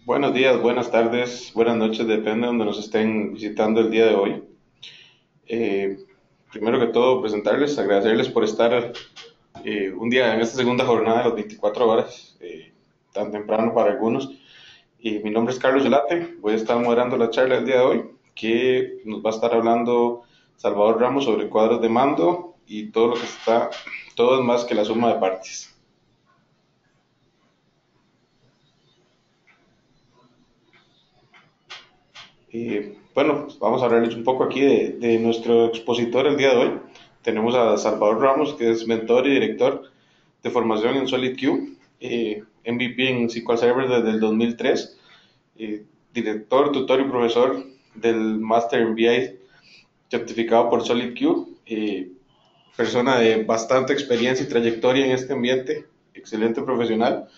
Buenos días, buenas tardes, buenas noches, depende de donde nos estén visitando el día de hoy. Eh, Primero que todo, presentarles, agradecerles por estar un día en esta segunda jornada de las 24 horas, tan temprano para algunos. Mi nombre es Carlos Yulate, voy a estar moderando la charla del día de hoy, que nos va a estar hablando Salvador Ramos sobre cuadros de mando y todo lo que está, todo es más que la suma de partes. Bueno, pues vamos a hablarles un poco aquí de nuestro expositor el día de hoy. Tenemos a Salvador Ramos, que es mentor y director de formación en SolidQ, MVP en SQL Server desde el 2003, director, tutor y profesor del Master MBA certificado por SolidQ, persona de bastante experiencia y trayectoria en este ambiente, excelente profesional.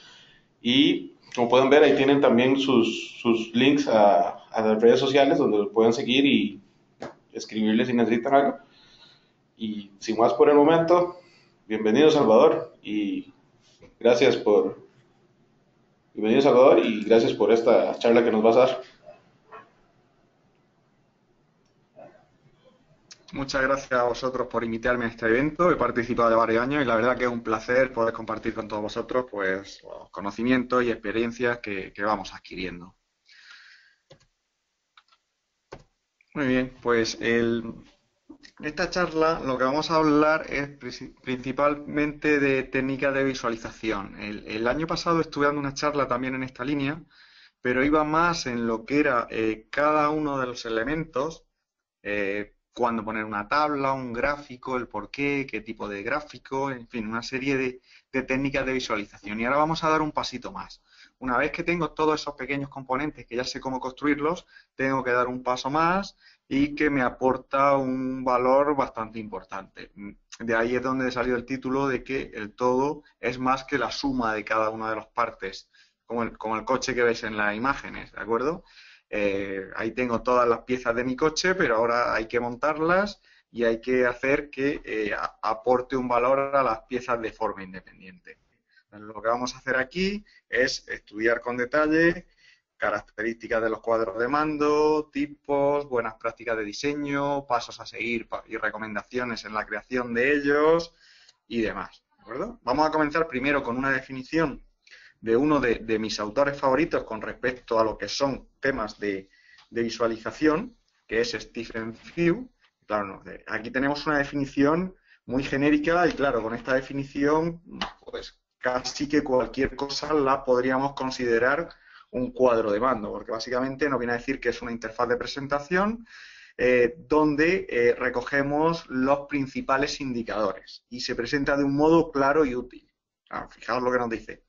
Y como pueden ver, ahí tienen también sus links a las redes sociales donde los pueden seguir y escribirles si necesitan algo. Y sin más por el momento, bienvenido Salvador y gracias por bienvenido Salvador y gracias por esta charla que nos vas a dar. Muchas gracias a vosotros por invitarme a este evento. He participado de varios años y la verdad que es un placer poder compartir con todos vosotros pues los conocimientos y experiencias que vamos adquiriendo. Muy bien, pues en esta charla lo que vamos a hablar es principalmente de técnicas de visualización. El año pasado estuve dando una charla también en esta línea, pero iba más en lo que era cada uno de los elementos, cuándo poner una tabla, un gráfico, el porqué, qué tipo de gráfico, en fin, una serie de técnicas de visualización. Y ahora vamos a dar un pasito más. Una vez que tengo todos esos pequeños componentes que ya sé cómo construirlos, tengo que dar un paso más y que me aporta un valor bastante importante. De ahí es donde salió el título de que el todo es más que la suma de cada una de las partes, como el coche que veis en las imágenes, ¿de acuerdo? Ahí tengo todas las piezas de mi coche, pero ahora hay que montarlas y hay que hacer que aporte un valor a las piezas de forma independiente. Lo que vamos a hacer aquí es estudiar con detalle características de los cuadros de mando, tipos, buenas prácticas de diseño, pasos a seguir y recomendaciones en la creación de ellos y demás. ¿De acuerdo? Vamos a comenzar primero con una definición de uno de mis autores favoritos con respecto a lo que son temas de visualización, que es Stephen Few. Claro, no, aquí tenemos una definición muy genérica y claro, con esta definición, pues casi que cualquier cosa la podríamos considerar un cuadro de mando, porque básicamente nos viene a decir que es una interfaz de presentación donde recogemos los principales indicadores y se presenta de un modo claro y útil. Fijaos lo que nos dice.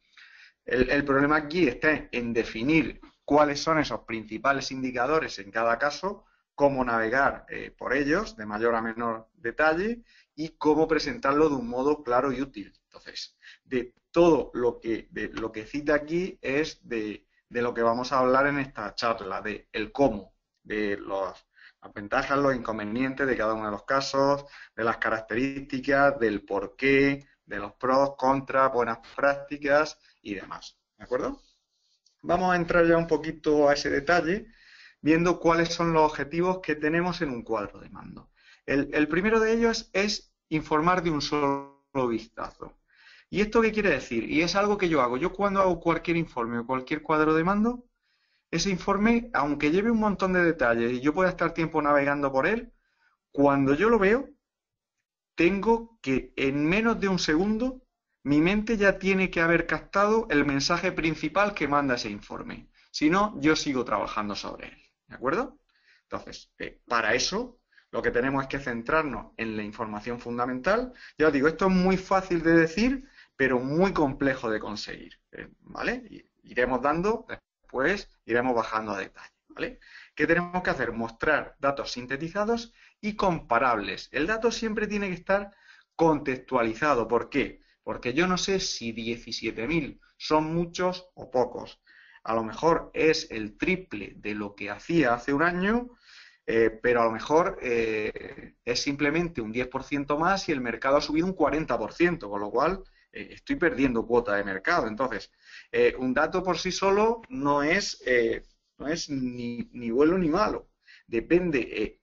El problema aquí está en definir cuáles son esos principales indicadores en cada caso, cómo navegar por ellos de mayor a menor detalle y cómo presentarlo de un modo claro y útil. Entonces, de todo lo que cita aquí es de lo que vamos a hablar en esta charla, de el cómo, de las ventajas, los inconvenientes de cada uno de los casos, de las características, del porqué, de los pros, contras, buenas prácticas y demás. ¿De acuerdo? Vamos a entrar ya un poquito a ese detalle, viendo cuáles son los objetivos que tenemos en un cuadro de mando. El primero de ellos es informar de un solo vistazo. ¿Y esto qué quiere decir? Y es algo que yo hago. Yo cuando hago cualquier informe o cualquier cuadro de mando, ese informe, aunque lleve un montón de detalles y yo pueda estar tiempo navegando por él, cuando yo lo veo, tengo que en menos de un segundo mi mente ya tiene que haber captado el mensaje principal que manda ese informe. Si no, yo sigo trabajando sobre él. ¿De acuerdo? Entonces, para eso lo que tenemos es que centrarnos en la información fundamental. Ya os digo, esto es muy fácil de decir, pero muy complejo de conseguir. ¿Vale? Y iremos dando, después iremos bajando a detalle. ¿Vale? ¿Qué tenemos que hacer? Mostrar datos sintetizados y comparables. El dato siempre tiene que estar contextualizado. ¿Por qué? Porque yo no sé si 17.000 son muchos o pocos. A lo mejor es el triple de lo que hacía hace un año, pero a lo mejor es simplemente un 10% más y el mercado ha subido un 40%, con lo cual estoy perdiendo cuota de mercado. Entonces, un dato por sí solo no es ni bueno ni malo. Depende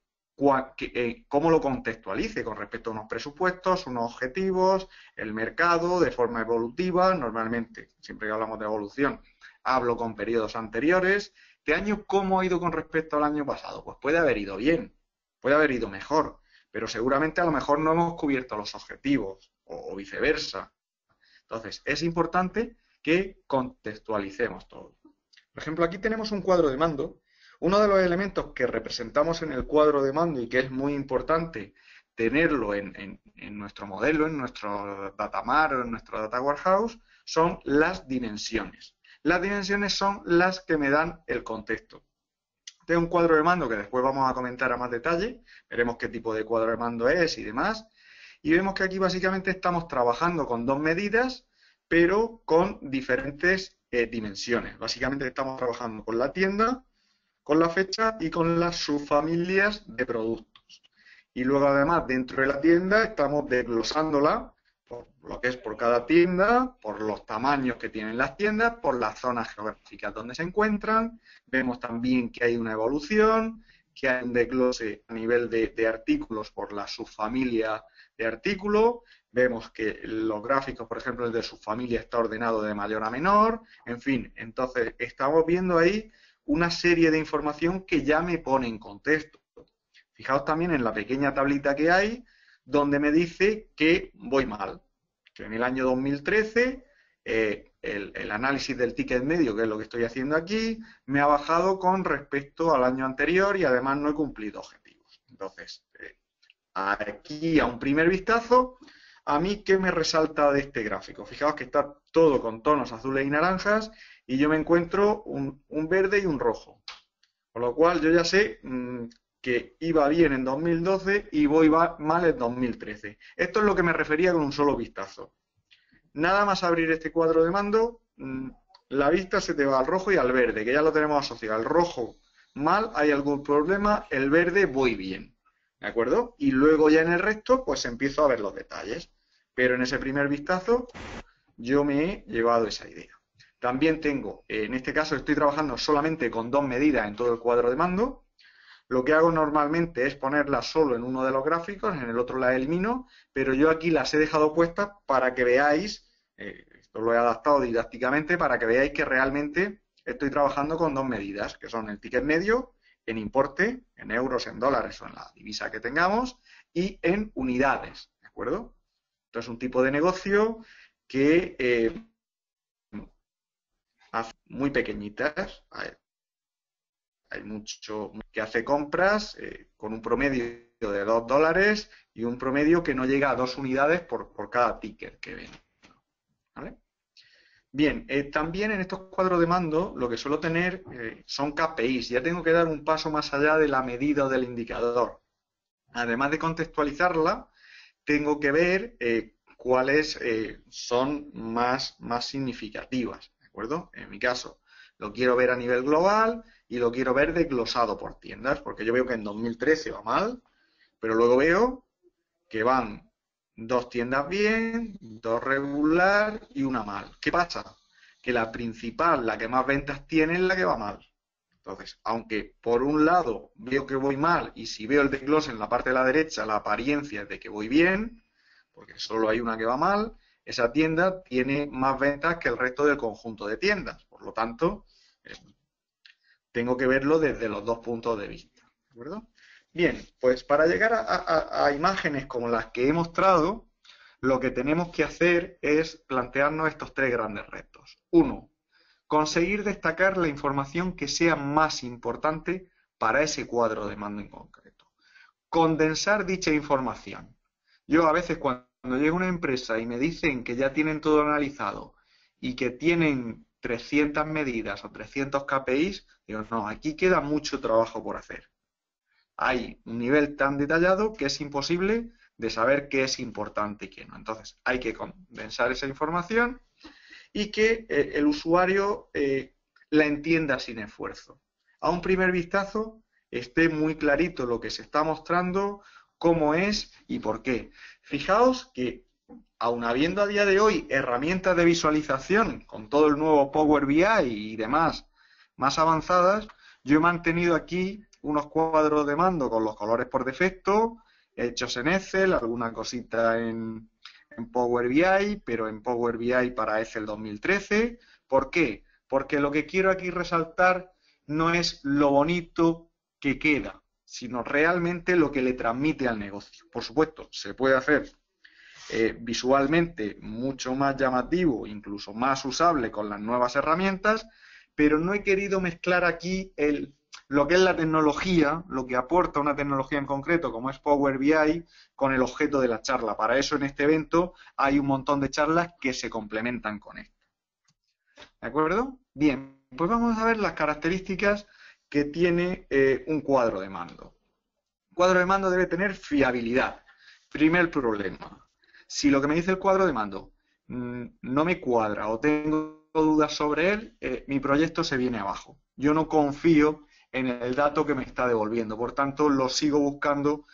cómo lo contextualice con respecto a unos presupuestos, unos objetivos, el mercado de forma evolutiva. Normalmente, siempre que hablamos de evolución, hablo con periodos anteriores. ¿Este año cómo ha ido con respecto al año pasado? Pues puede haber ido bien, puede haber ido mejor, pero seguramente a lo mejor no hemos cubierto los objetivos o viceversa. Entonces, es importante que contextualicemos todo. Por ejemplo, aquí tenemos un cuadro de mando. Uno de los elementos que representamos en el cuadro de mando y que es muy importante tenerlo en nuestro modelo, en nuestro datamar o en nuestro data warehouse, son las dimensiones. Las dimensiones son las que me dan el contexto. Tengo un cuadro de mando que después vamos a comentar a más detalle, veremos qué tipo de cuadro de mando es y demás, y vemos que aquí básicamente estamos trabajando con dos medidas, pero con diferentes dimensiones. Básicamente estamos trabajando con la tienda, con la fecha y con las subfamilias de productos. Y luego además dentro de la tienda estamos desglosándola por lo que es por cada tienda, por los tamaños que tienen las tiendas, por las zonas geográficas donde se encuentran. Vemos también que hay una evolución, que hay un desglose a nivel de artículos por la subfamilia de artículo. Vemos que los gráficos, por ejemplo, el de subfamilia está ordenado de mayor a menor. En fin, entonces estamos viendo ahí una serie de información que ya me pone en contexto. Fijaos también en la pequeña tablita que hay, donde me dice que voy mal, que en el año 2013 el análisis del ticket medio, que es lo que estoy haciendo aquí, me ha bajado con respecto al año anterior y además no he cumplido objetivos. Entonces, aquí a un primer vistazo, ¿a mí qué me resalta de este gráfico? Fijaos que está todo con tonos azules y naranjas y yo me encuentro un verde y un rojo. Con lo cual yo ya sé que iba bien en 2012 y voy mal en 2013. Esto es lo que me refería con un solo vistazo. Nada más abrir este cuadro de mando, la vista se te va al rojo y al verde, que ya lo tenemos asociado. El rojo mal, hay algún problema, el verde voy bien. ¿De acuerdo? Y luego ya en el resto, pues empiezo a ver los detalles. Pero en ese primer vistazo, yo me he llevado esa idea. También tengo, en este caso estoy trabajando solamente con dos medidas en todo el cuadro de mando. Lo que hago normalmente es ponerlas solo en uno de los gráficos, en el otro las elimino, pero yo aquí las he dejado puestas para que veáis, esto lo he adaptado didácticamente, para que veáis que realmente estoy trabajando con dos medidas, que son el ticket medio, en importe, en euros, en dólares o en la divisa que tengamos, y en unidades, ¿de acuerdo? Esto es un tipo de negocio que hace muy pequeñitas. Hay mucho que hace compras con un promedio de $2 y un promedio que no llega a 2 unidades por cada ticket que ven. ¿Vale? Bien, también en estos cuadros de mando lo que suelo tener son KPIs. Ya tengo que dar un paso más allá de la medida del indicador. Además de contextualizarla, tengo que ver cuáles son más significativas, ¿de acuerdo? En mi caso, lo quiero ver a nivel global y lo quiero ver desglosado por tiendas, porque yo veo que en 2013 va mal, pero luego veo que van 2 tiendas bien, 2 regular y una mal. ¿Qué pasa? Que la principal, la que más ventas tiene, es la que va mal. Entonces, aunque por un lado veo que voy mal y si veo el desglose en la parte de la derecha, la apariencia es de que voy bien, porque solo hay una que va mal, esa tienda tiene más ventas que el resto del conjunto de tiendas. Por lo tanto, tengo que verlo desde los dos puntos de vista. ¿De acuerdo? Bien, pues para llegar a imágenes como las que he mostrado, lo que tenemos que hacer es plantearnos estos 3 grandes retos. 1. Conseguir destacar la información que sea más importante para ese cuadro de mando en concreto. Condensar dicha información. Yo a veces cuando llego a una empresa y me dicen que ya tienen todo analizado y que tienen 300 medidas o 300 KPIs, digo, no, aquí queda mucho trabajo por hacer. Hay un nivel tan detallado que es imposible de saber qué es importante y qué no. Entonces, hay que condensar esa información y que el usuario la entienda sin esfuerzo. A un primer vistazo esté muy clarito lo que se está mostrando, cómo es y por qué. Fijaos que aun habiendo a día de hoy herramientas de visualización con todo el nuevo Power BI y demás más avanzadas, yo he mantenido aquí unos cuadros de mando con los colores por defecto, hechos en Excel, alguna cosita en Power BI, pero en Power BI para Excel 2013. ¿Por qué? Porque lo que quiero aquí resaltar no es lo bonito que queda, sino realmente lo que le transmite al negocio. Por supuesto, se puede hacer visualmente mucho más llamativo, incluso más usable con las nuevas herramientas, pero no he querido mezclar aquí lo que es la tecnología, lo que aporta una tecnología en concreto, como es Power BI, con el objeto de la charla. Para eso en este evento hay un montón de charlas que se complementan con esto. ¿De acuerdo? Bien, pues vamos a ver las características que tiene un cuadro de mando. Un cuadro de mando debe tener fiabilidad. Primer problema. Si lo que me dice el cuadro de mando no me cuadra o tengo dudas sobre él, mi proyecto se viene abajo. Yo no confío en el dato que me está devolviendo. Por tanto, lo sigo buscando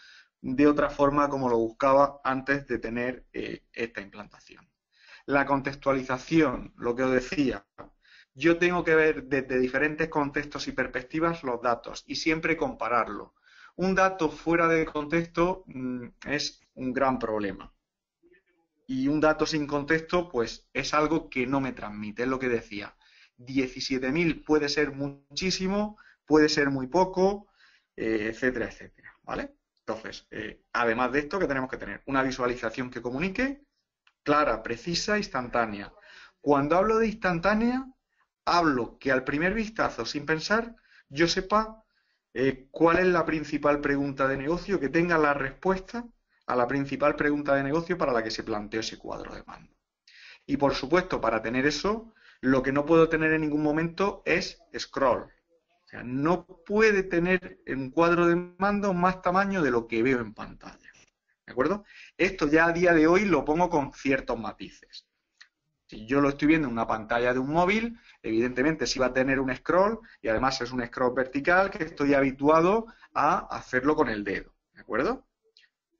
de otra forma como lo buscaba antes de tener esta implantación. La contextualización, lo que os decía, yo tengo que ver desde diferentes contextos y perspectivas los datos y siempre compararlo. Un dato fuera de contexto es un gran problema. Y un dato sin contexto, pues es algo que no me transmite, es lo que decía. 17.000 puede ser muchísimo, puede ser muy poco, etcétera, etcétera, ¿vale? Entonces, además de esto, que tenemos que tener una visualización que comunique, clara, precisa, instantánea. Cuando hablo de instantánea, hablo que al primer vistazo, sin pensar, yo sepa cuál es la principal pregunta de negocio, que tenga la respuesta a la principal pregunta de negocio para la que se planteó ese cuadro de mando. Y por supuesto, para tener eso, lo que no puedo tener en ningún momento es scroll. O sea, no puede tener un cuadro de mando más tamaño de lo que veo en pantalla. ¿De acuerdo? Esto ya a día de hoy lo pongo con ciertos matices. Si yo lo estoy viendo en una pantalla de un móvil, evidentemente sí va a tener un scroll y además es un scroll vertical que estoy habituado a hacerlo con el dedo. ¿De acuerdo?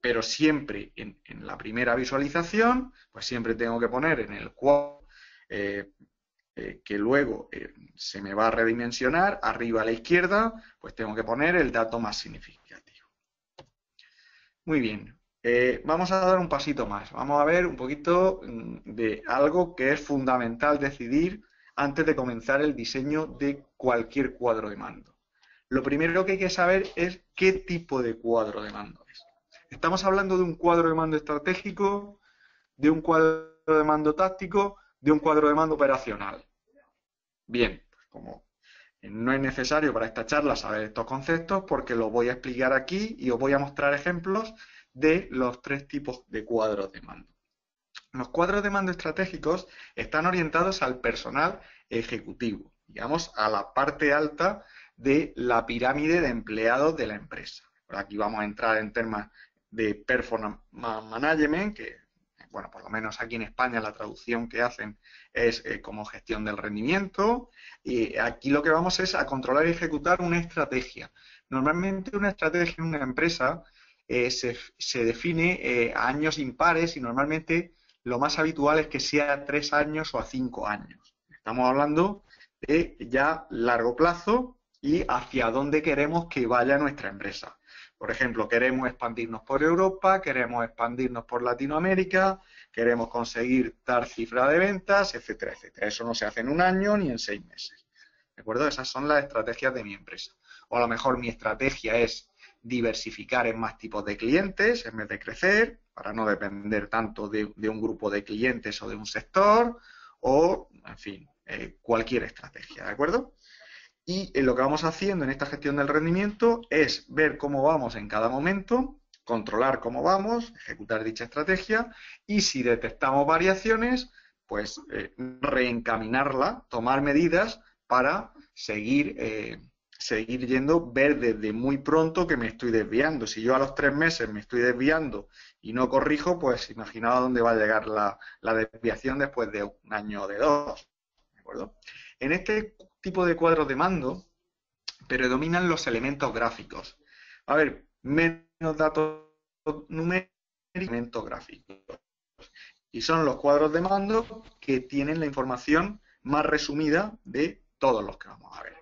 Pero siempre en la primera visualización, pues siempre tengo que poner en el cuadro que luego se me va a redimensionar, arriba a la izquierda, pues tengo que poner el dato más significativo. Muy bien, vamos a dar un pasito más, vamos a ver un poquito de algo que es fundamental decidir antes de comenzar el diseño de cualquier cuadro de mando. Lo primero que hay que saber es qué tipo de cuadro de mando es. Estamos hablando de un cuadro de mando estratégico, de un cuadro de mando táctico, de un cuadro de mando operacional. Bien, pues como no es necesario para esta charla saber estos conceptos porque los voy a explicar aquí y os voy a mostrar ejemplos de los tres tipos de cuadros de mando. Los cuadros de mando estratégicos están orientados al personal ejecutivo, digamos a la parte alta de la pirámide de empleados de la empresa. Por aquí vamos a entrar en temas de performance management, que bueno, por lo menos aquí en España la traducción que hacen es como gestión del rendimiento, y aquí lo que vamos es a controlar y ejecutar una estrategia. Normalmente una estrategia en una empresa se define a años impares y normalmente lo más habitual es que sea a 3 años o a 5 años. Estamos hablando de ya largo plazo y hacia dónde queremos que vaya nuestra empresa. Por ejemplo, queremos expandirnos por Europa, queremos expandirnos por Latinoamérica, queremos conseguir tal cifra de ventas, etcétera, etcétera. Eso no se hace en un año ni en 6 meses. ¿De acuerdo? Esas son las estrategias de mi empresa. O a lo mejor mi estrategia es diversificar en más tipos de clientes en vez de crecer, para no depender tanto de un grupo de clientes o de un sector, o, en fin, cualquier estrategia, ¿de acuerdo? Y lo que vamos haciendo en esta gestión del rendimiento es ver cómo vamos en cada momento, controlar cómo vamos, ejecutar dicha estrategia y si detectamos variaciones, pues reencaminarla, tomar medidas para seguir yendo, ver desde muy pronto que me estoy desviando. Si yo a los 3 meses me estoy desviando y no corrijo, pues imaginaos a dónde va a llegar la desviación después de un año o de 2. ¿De acuerdo? En este tipo de cuadros de mando predominan los elementos gráficos. A ver, menos datos numéricos, elementos gráficos. Y son los cuadros de mando que tienen la información más resumida de todos los que vamos a ver.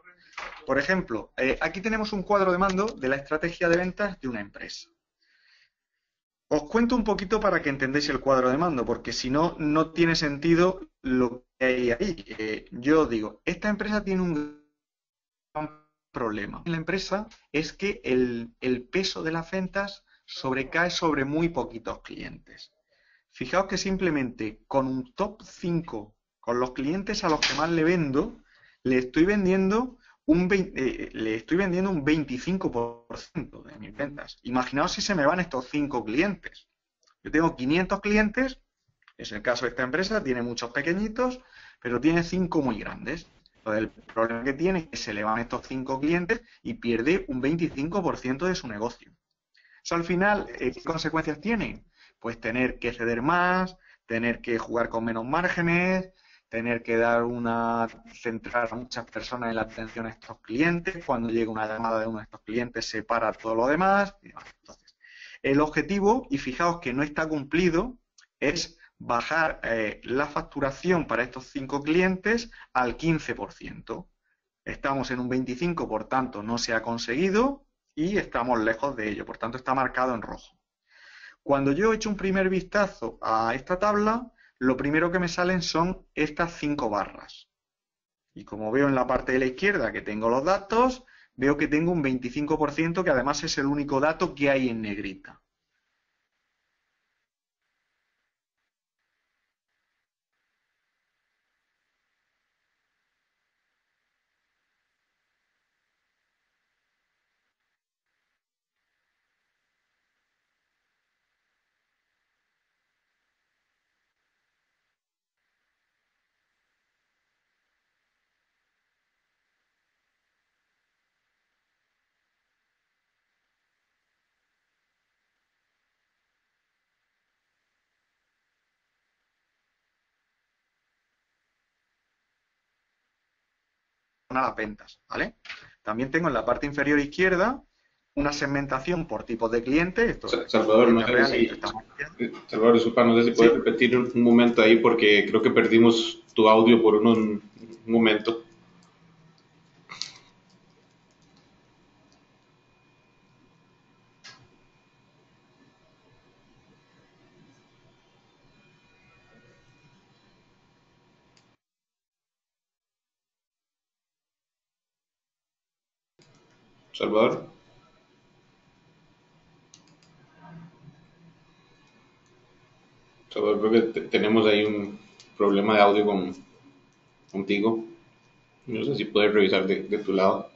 Por ejemplo, aquí tenemos un cuadro de mando de la estrategia de ventas de una empresa. Os cuento un poquito para que entendáis el cuadro de mando, porque si no, no tiene sentido lo que hay ahí. Yo digo, esta empresa tiene un gran problema. La empresa es que el peso de las ventas sobrecae sobre muy poquitos clientes. Fijaos que simplemente con un top 5, con los clientes a los que más le vendo, le estoy vendiendo le estoy vendiendo un 25% de mis ventas. Imaginaos si se me van estos 5 clientes. Yo tengo 500 clientes, es el caso de esta empresa, tiene muchos pequeñitos, pero tiene 5 muy grandes. Entonces, el problema que tiene es que se le van estos 5 clientes y pierde un 25% de su negocio. Eso al final, ¿qué consecuencias tiene? Pues tener que ceder más, tener que jugar con menos márgenes, tener que centrar a muchas personas en la atención a estos clientes. Cuando llega una llamada de uno de estos clientes, se para todo lo demás. Entonces, el objetivo, y fijaos que no está cumplido, es bajar la facturación para estos 5 clientes al 15%. Estamos en un 25%, por tanto, no se ha conseguido y estamos lejos de ello, por tanto está marcado en rojo. Cuando yo echo un primer vistazo a esta tabla, lo primero que me salen son estas 5 barras. Y como veo en la parte de la izquierda que tengo los datos, veo que tengo un 25%, que además es el único dato que hay en negrita. A las ventas, ¿vale? También tengo en la parte inferior izquierda una segmentación por tipos de clientes. Esto Salvador, no clientes sé reales, esto si, está muy bien. Salvador, disculpa, no sé si puedes Sí, repetir un momento ahí porque creo que perdimos tu audio por un momento. Salvador, Salvador, creo que tenemos ahí un problema de audio contigo. No sé si puedes revisar de tu lado.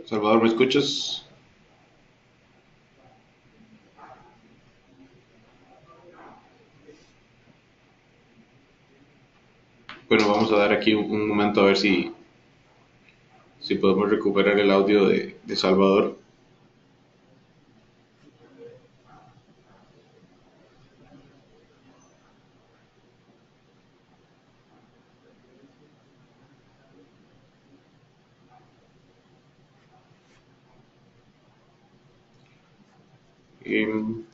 Salvador, ¿me escuchas? Bueno, vamos a dar aquí un momento a ver si podemos recuperar el audio de Salvador. Em,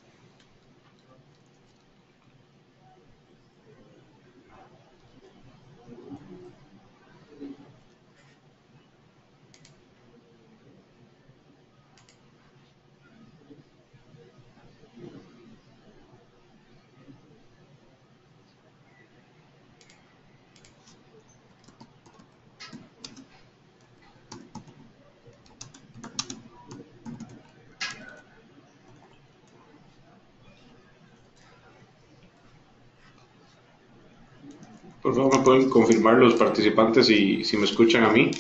por favor, ¿me pueden confirmar los participantes si me escuchan a mí?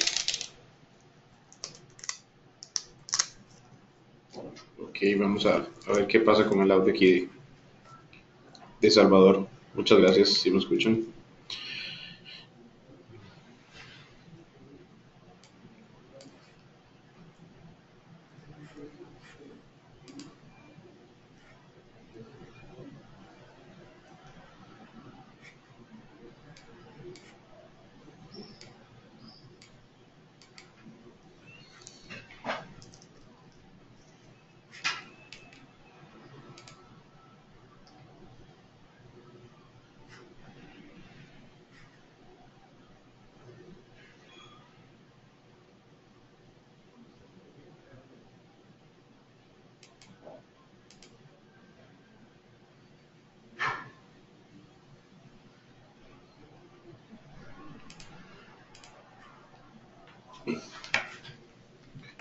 Ok, vamos a ver qué pasa con el audio aquí de Salvador. Muchas gracias, si me escuchan.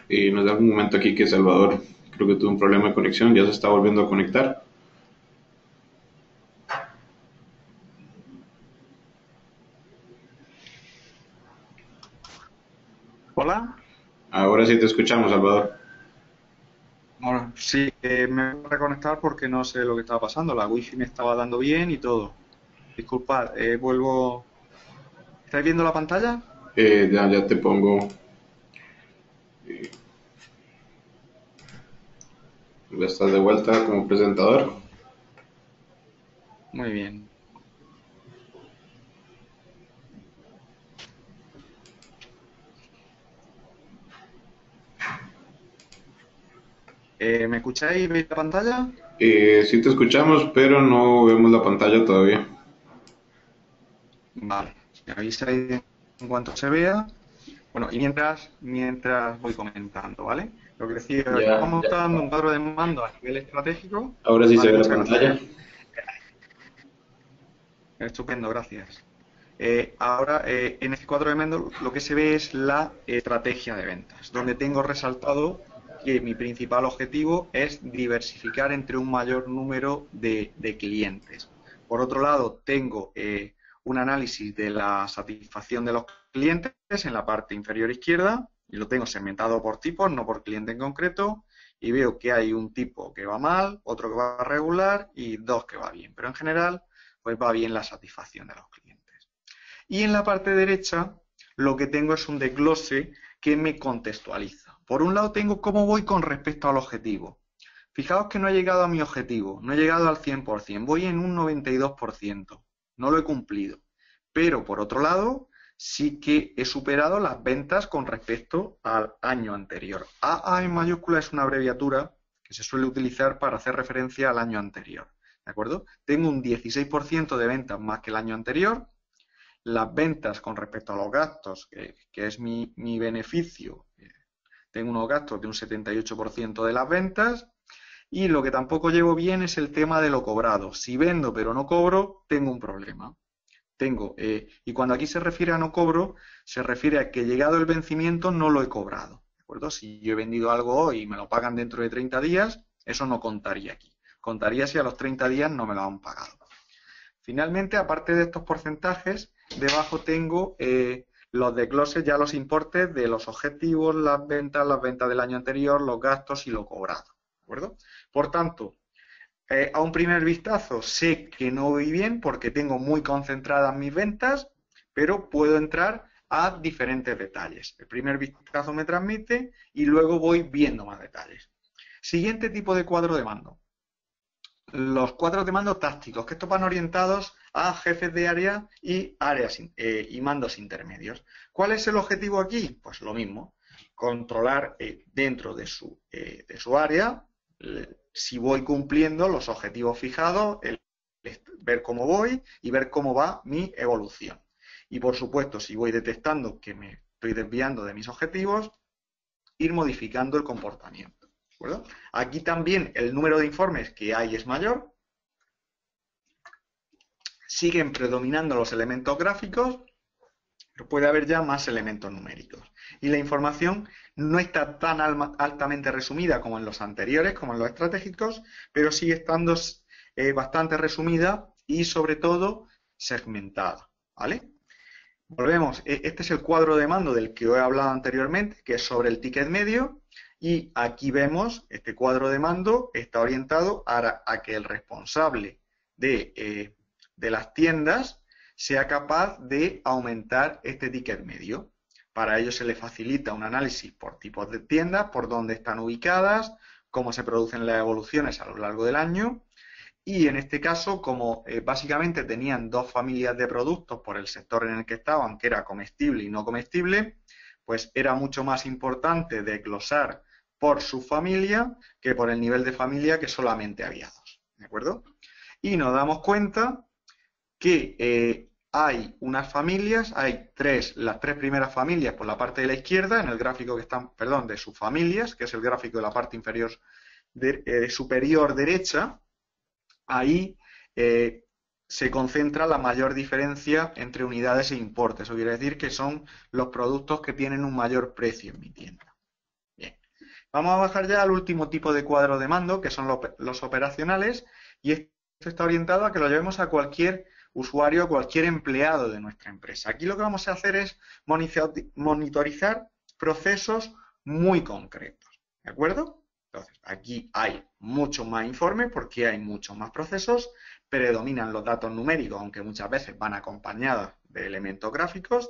Y nos da un momento aquí que Salvador creo que tuvo un problema de conexión, ya se está volviendo a conectar. Hola. Ahora sí te escuchamos, Salvador. Ahora sí, me voy a reconectar porque no sé lo que estaba pasando. La wifi me estaba dando bien y todo. Disculpad, vuelvo. ¿Estáis viendo la pantalla? Ya te pongo, ya estás de vuelta como presentador. Muy bien. ¿Me escucháis? ¿Veis la pantalla? Sí te escuchamos, pero no vemos la pantalla todavía. Vale. Me avisáis en cuanto se vea. Bueno, y mientras voy comentando, ¿vale? Lo que decía, Ya, estamos montando un cuadro de mando a nivel estratégico. ahora sí se Vale, ve la muchas gracias. pantalla. Estupendo, gracias. Ahora, en este cuadro de Mendel lo que se ve es la estrategia de ventas, donde tengo resaltado que mi principal objetivo es diversificar entre un mayor número de clientes. Por otro lado, tengo un análisis de la satisfacción de los clientes en la parte inferior izquierda, y lo tengo segmentado por tipos, no por cliente en concreto, y veo que hay un tipo que va mal, otro que va regular y dos que va bien. Pero en general, pues va bien la satisfacción de los clientes. Y en la parte derecha lo que tengo es un desglose que me contextualiza. Por un lado tengo cómo voy con respecto al objetivo. Fijaos que no he llegado a mi objetivo, no he llegado al 100%, voy en un 92%, no lo he cumplido. Pero por otro lado, sí que he superado las ventas con respecto al año anterior. AA en mayúscula es una abreviatura que se suele utilizar para hacer referencia al año anterior. ¿De acuerdo? Tengo un 16% de ventas más que el año anterior. Las ventas con respecto a los gastos, que es mi beneficio, tengo unos gastos de un 78% de las ventas. Y lo que tampoco llevo bien es el tema de lo cobrado. Si vendo pero no cobro, tengo un problema. Y cuando aquí se refiere a no cobro, se refiere a que llegado el vencimiento no lo he cobrado. ¿De acuerdo? Si yo he vendido algo hoy y me lo pagan dentro de 30 días, eso no contaría aquí. Contaría si a los 30 días no me lo han pagado. Finalmente, aparte de estos porcentajes, debajo tengo los desgloses, ya los importes de los objetivos, las ventas del año anterior, los gastos y lo cobrado. ¿De acuerdo? Por tanto, a un primer vistazo sé que no voy bien porque tengo muy concentradas mis ventas, pero puedo entrar a diferentes detalles. El primer vistazo me transmite y luego voy viendo más detalles. Siguiente tipo de cuadro de mando. Los cuadros de mando tácticos, que estos van orientados a jefes de área y áreas y mandos intermedios. ¿Cuál es el objetivo aquí? Pues lo mismo, controlar dentro de su área si voy cumpliendo los objetivos fijados, ver cómo voy y ver cómo va mi evolución. Y por supuesto, si voy detectando que me estoy desviando de mis objetivos, ir modificando el comportamiento. ¿De acuerdo? Aquí también el número de informes que hay es mayor, siguen predominando los elementos gráficos, pero puede haber ya más elementos numéricos. Y la información no está tan altamente resumida como en los anteriores, como en los estratégicos, pero sigue estando bastante resumida y sobre todo segmentada. ¿Vale? Volvemos, este es el cuadro de mando del que os he hablado anteriormente, que es sobre el ticket medio, y aquí vemos, este cuadro de mando está orientado a que el responsable de las tiendas sea capaz de aumentar este ticket medio. Para ello se le facilita un análisis por tipos de tiendas, por dónde están ubicadas, cómo se producen las evoluciones a lo largo del año. Y en este caso, como básicamente tenían dos familias de productos por el sector en el que estaban, que era comestible y no comestible, pues era mucho más importante desglosar por su familia que por el nivel de familia, que solamente había dos. ¿De acuerdo? Y nos damos cuenta que hay unas familias, hay las tres primeras familias por la parte de la izquierda, en el gráfico que están, perdón, de sus familias, que es el gráfico de la parte superior derecha. Ahí se concentra la mayor diferencia entre unidades e importes. Eso quiere decir que son los productos que tienen un mayor precio en mi tienda. Bien. Vamos a bajar ya al último tipo de cuadro de mando, que son los operacionales, y esto está orientado a que lo llevemos a cualquier usuario, a cualquier empleado de nuestra empresa. Aquí lo que vamos a hacer es monitorizar procesos muy concretos, ¿de acuerdo? Entonces, aquí hay muchos más informes porque hay muchos más procesos, predominan los datos numéricos, aunque muchas veces van acompañados de elementos gráficos.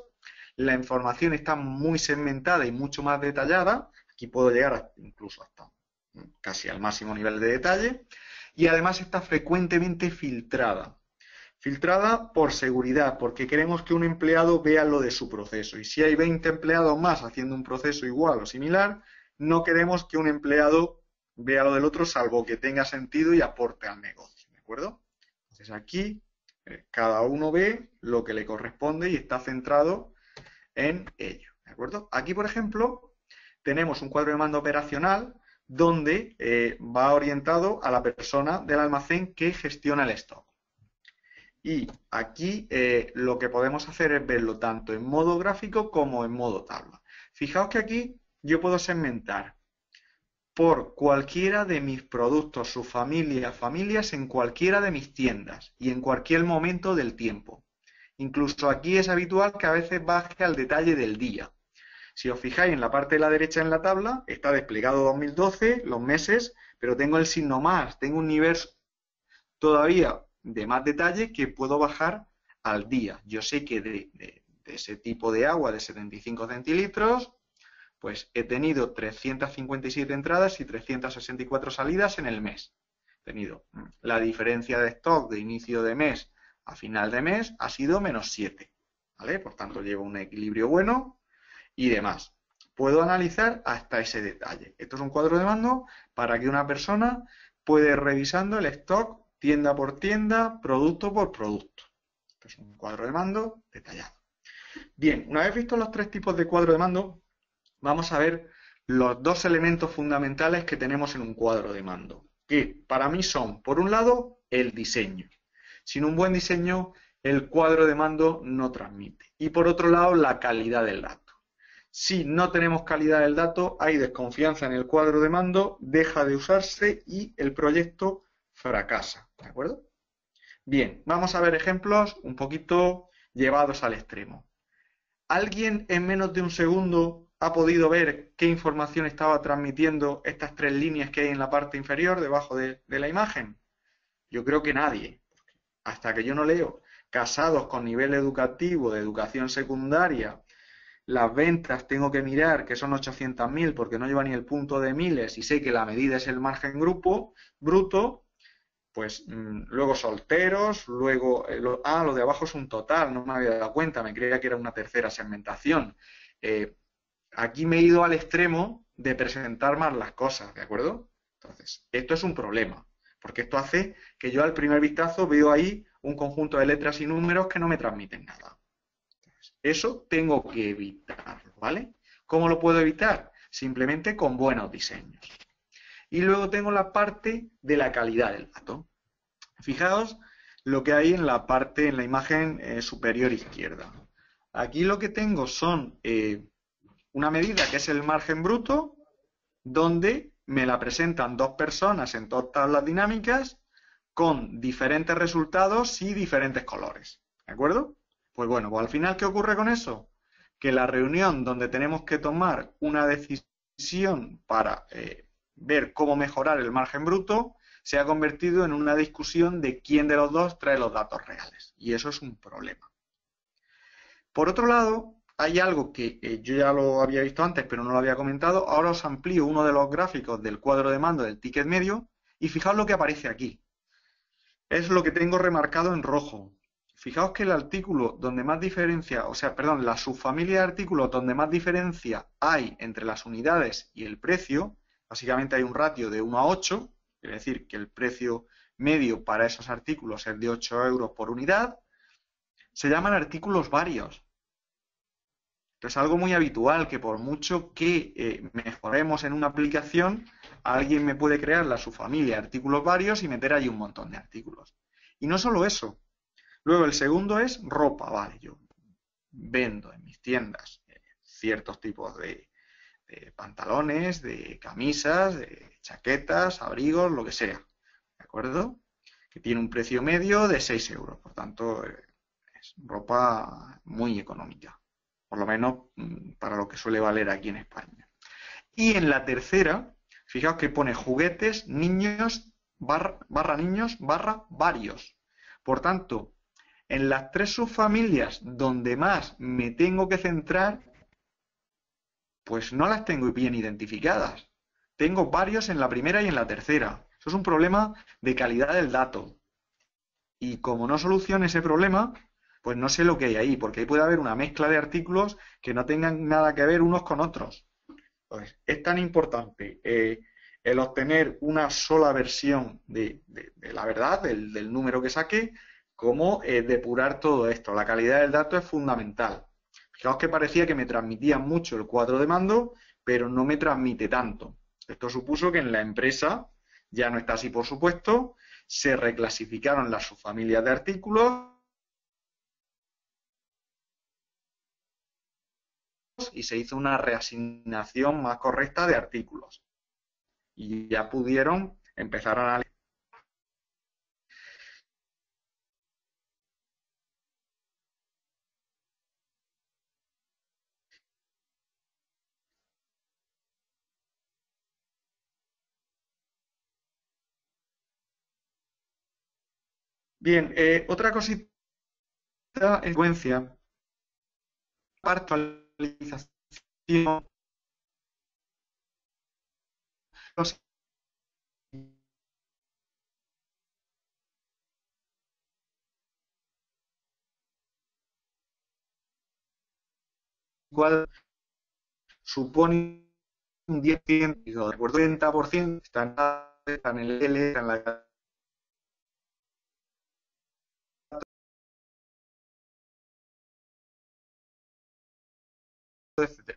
La información está muy segmentada y mucho más detallada. Aquí puedo llegar incluso hasta casi al máximo nivel de detalle. Y además está frecuentemente filtrada. Filtrada por seguridad, porque queremos que un empleado vea lo de su proceso. Y si hay 20 empleados más haciendo un proceso igual o similar, no queremos que un empleado vea lo del otro, salvo que tenga sentido y aporte al negocio, ¿de acuerdo? Entonces aquí cada uno ve lo que le corresponde y está centrado en ello, ¿de acuerdo? Aquí, por ejemplo, tenemos un cuadro de mando operacional donde va orientado a la persona del almacén que gestiona el stock. Y aquí lo que podemos hacer es verlo tanto en modo gráfico como en modo tabla. Fijaos que aquí yo puedo segmentar por cualquiera de mis productos, sus familias en cualquiera de mis tiendas y en cualquier momento del tiempo. Incluso aquí es habitual que a veces baje al detalle del día. Si os fijáis en la parte de la derecha en la tabla, está desplegado 2012, los meses, pero tengo el signo más, tengo un nivel todavía de más detalle que puedo bajar al día. Yo sé que de ese tipo de agua de 75 centilitros, pues he tenido 357 entradas y 364 salidas en el mes. He tenido la diferencia de stock de inicio de mes a final de mes ha sido -7, ¿vale? Por tanto, llevo un equilibrio bueno y demás. Puedo analizar hasta ese detalle. Esto es un cuadro de mando para que una persona pueda ir revisando el stock tienda por tienda, producto por producto. Esto es un cuadro de mando detallado. Bien, una vez visto los tres tipos de cuadro de mando, vamos a ver los dos elementos fundamentales que tenemos en un cuadro de mando, que para mí son, por un lado, el diseño. Sin un buen diseño, el cuadro de mando no transmite. Y por otro lado, la calidad del dato. Si no tenemos calidad del dato, hay desconfianza en el cuadro de mando, deja de usarse y el proyecto fracasa. ¿De acuerdo? Bien, vamos a ver ejemplos un poquito llevados al extremo. ¿Alguien en menos de un segundo ha podido ver qué información estaba transmitiendo estas tres líneas que hay en la parte inferior, debajo de la imagen? Yo creo que nadie. Hasta que yo no leo casados con nivel educativo de educación secundaria, las ventas tengo que mirar que son 800.000 porque no lleva ni el punto de miles y sé que la medida es el margen bruto, pues luego solteros, luego, lo de abajo es un total, no me había dado cuenta, me creía que era una tercera segmentación. Aquí me he ido al extremo de presentar más las cosas, ¿de acuerdo? Entonces, esto es un problema, porque esto hace que yo al primer vistazo veo ahí un conjunto de letras y números que no me transmiten nada. Entonces, eso tengo que evitarlo, ¿vale? ¿Cómo lo puedo evitar? Simplemente con buenos diseños. Y luego tengo la parte de la calidad del dato. Fijaos lo que hay en la parte, en la imagen superior izquierda. Aquí lo que tengo son una medida que es el margen bruto, donde me la presentan dos personas en dos tablas dinámicas con diferentes resultados y diferentes colores. ¿De acuerdo? Pues bueno, pues al final, ¿qué ocurre con eso? Que la reunión donde tenemos que tomar una decisión para ver cómo mejorar el margen bruto se ha convertido en una discusión de quién de los dos trae los datos reales. Y eso es un problema. Por otro lado, hay algo que yo ya lo había visto antes, pero no lo había comentado. Ahora os amplío uno de los gráficos del cuadro de mando del ticket medio y fijaos lo que aparece aquí. Es lo que tengo remarcado en rojo. Fijaos que el artículo donde más diferencia, la subfamilia de artículos donde más diferencia hay entre las unidades y el precio, básicamente hay un ratio de 1 a 8, es decir, que el precio medio para esos artículos es de 8 euros por unidad, se llaman artículos varios. Esto es algo muy habitual, que por mucho que mejoremos en una aplicación, alguien me puede crear la subfamilia de artículos varios y meter ahí un montón de artículos. Y no solo eso, Luego el segundo es ropa, vale, yo vendo en mis tiendas ciertos tipos de pantalones, de camisas, de chaquetas, abrigos, lo que sea, ¿de acuerdo? Que tiene un precio medio de 6 euros, por tanto, es ropa muy económica, por lo menos para lo que suele valer aquí en España. Y en la tercera, fijaos que pone juguetes, niños, barra niños, barra varios. Por tanto, en las tres subfamilias donde más me tengo que centrar, pues no las tengo bien identificadas. Tengo varios en la primera y en la tercera. Eso es un problema de calidad del dato. Y como no solucione ese problema, pues no sé lo que hay ahí, porque ahí puede haber una mezcla de artículos que no tengan nada que ver unos con otros. Entonces, es tan importante el obtener una sola versión de la verdad, del número que saque, como depurar todo esto. La calidad del dato es fundamental. Fijaos que parecía que me transmitía mucho el cuadro de mando, pero no me transmite tanto. Esto supuso que en la empresa, ya no está así por supuesto, se reclasificaron las subfamilias de artículos y se hizo una reasignación más correcta de artículos. Y ya pudieron empezar a analizar. Bien, otra cosita en secuencia, actualización, igual supone un 10%, de acuerdo, 30% están en el L, están en la etc.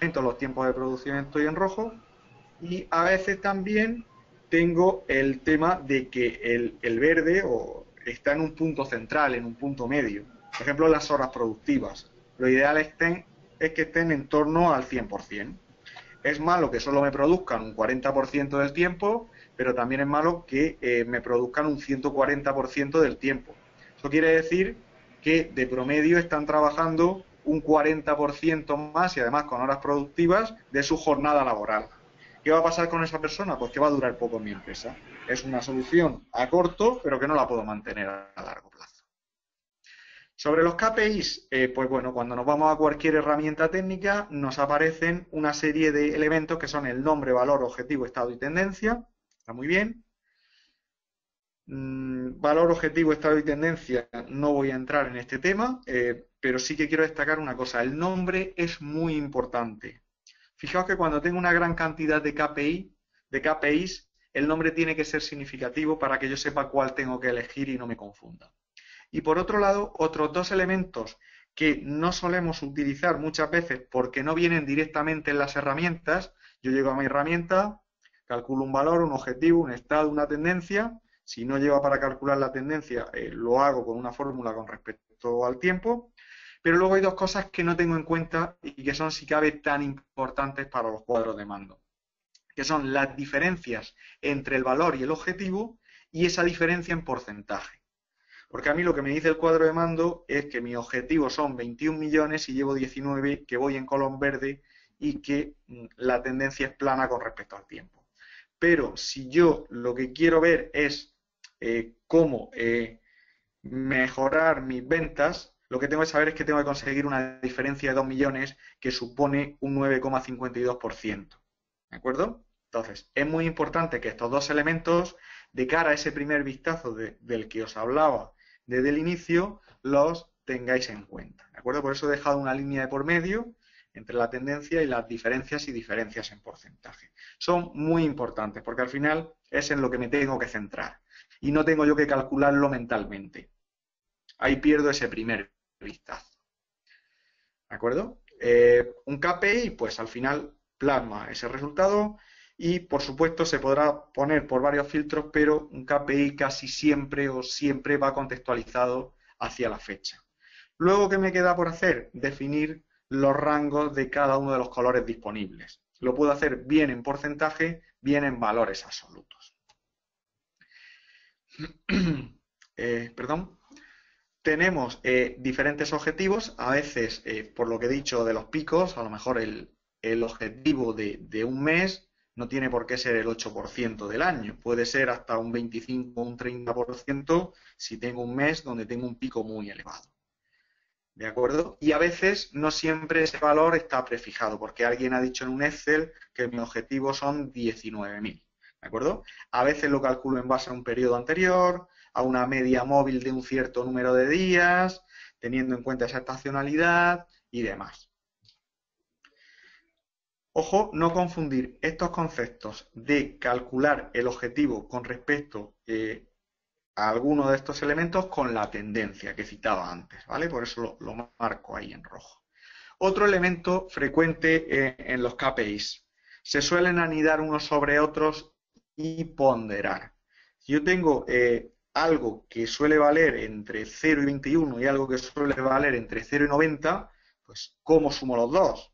En todos los tiempos de producción estoy en rojo y a veces también tengo el tema de que el verde está en un punto central, en un punto medio. Por ejemplo, las horas productivas. Lo ideal es que estén en torno al 100%. Es malo que solo me produzcan un 40% del tiempo, pero también es malo que me produzcan un 140% del tiempo. Eso quiere decir que de promedio están trabajando un 40% más y además con horas productivas de su jornada laboral. ¿Qué va a pasar con esa persona? Pues que va a durar poco en mi empresa. Es una solución a corto, pero que no la puedo mantener a largo plazo. Sobre los KPIs, pues bueno, cuando nos vamos a cualquier herramienta técnica, nos aparecen una serie de elementos que son el nombre, valor, objetivo, estado y tendencia. Está muy bien. Valor, objetivo, estado y tendencia, no voy a entrar en este tema, pero sí que quiero destacar una cosa. El nombre es muy importante. Fijaos que cuando tengo una gran cantidad de KPIs, el nombre tiene que ser significativo para que yo sepa cuál tengo que elegir y no me confunda. Y por otro lado, otros dos elementos que no solemos utilizar muchas veces porque no vienen directamente en las herramientas. Yo llego a mi herramienta, calculo un valor, un objetivo, un estado, una tendencia. Si no lleva para calcular la tendencia, lo hago con una fórmula con respecto al tiempo. Pero luego hay dos cosas que no tengo en cuenta y que son, si cabe, tan importantes para los cuadros de mando, que son las diferencias entre el valor y el objetivo y esa diferencia en porcentaje. Porque a mí lo que me dice el cuadro de mando es que mi objetivo son 21 millones y llevo 19, que voy en color verde y que la tendencia es plana con respecto al tiempo. Pero si yo lo que quiero ver es cómo mejorar mis ventas, lo que tengo que saber es que tengo que conseguir una diferencia de 2 millones que supone un 9,52%. ¿De acuerdo? Entonces, es muy importante que estos dos elementos, de cara a ese primer vistazo del que os hablaba desde el inicio, los tengáis en cuenta. ¿De acuerdo? Por eso he dejado una línea de por medio entre la tendencia y las diferencias y diferencias en porcentaje. Son muy importantes porque al final es en lo que me tengo que centrar y no tengo yo que calcularlo mentalmente. Ahí pierdo ese primer vistazo. ¿De acuerdo? Un KPI, pues al final plasma ese resultado y por supuesto se podrá poner por varios filtros, pero un KPI casi siempre o siempre va contextualizado hacia la fecha. Luego, ¿qué me queda por hacer? Definir los rangos de cada uno de los colores disponibles. Lo puedo hacer bien en porcentaje, bien en valores absolutos. Perdón. Tenemos diferentes objetivos, a veces, por lo que he dicho de los picos, a lo mejor el objetivo de un mes no tiene por qué ser el 8% del año, puede ser hasta un 25 o un 30% si tengo un mes donde tengo un pico muy elevado. ¿De acuerdo? Y a veces no siempre ese valor está prefijado, porque alguien ha dicho en un Excel que mi objetivo son 19.000. ¿De acuerdo? A veces lo calculo en base a un periodo anterior, a una media móvil de un cierto número de días, teniendo en cuenta esa estacionalidad y demás. Ojo, no confundir estos conceptos de calcular el objetivo con respecto a alguno de estos elementos con la tendencia que citaba antes, ¿vale? Por eso lo marco ahí en rojo. Otro elemento frecuente en los KPIs. Se suelen anidar unos sobre otros y ponderar. Si yo tengo algo que suele valer entre 0 y 21 y algo que suele valer entre 0 y 90, pues ¿cómo sumo los dos?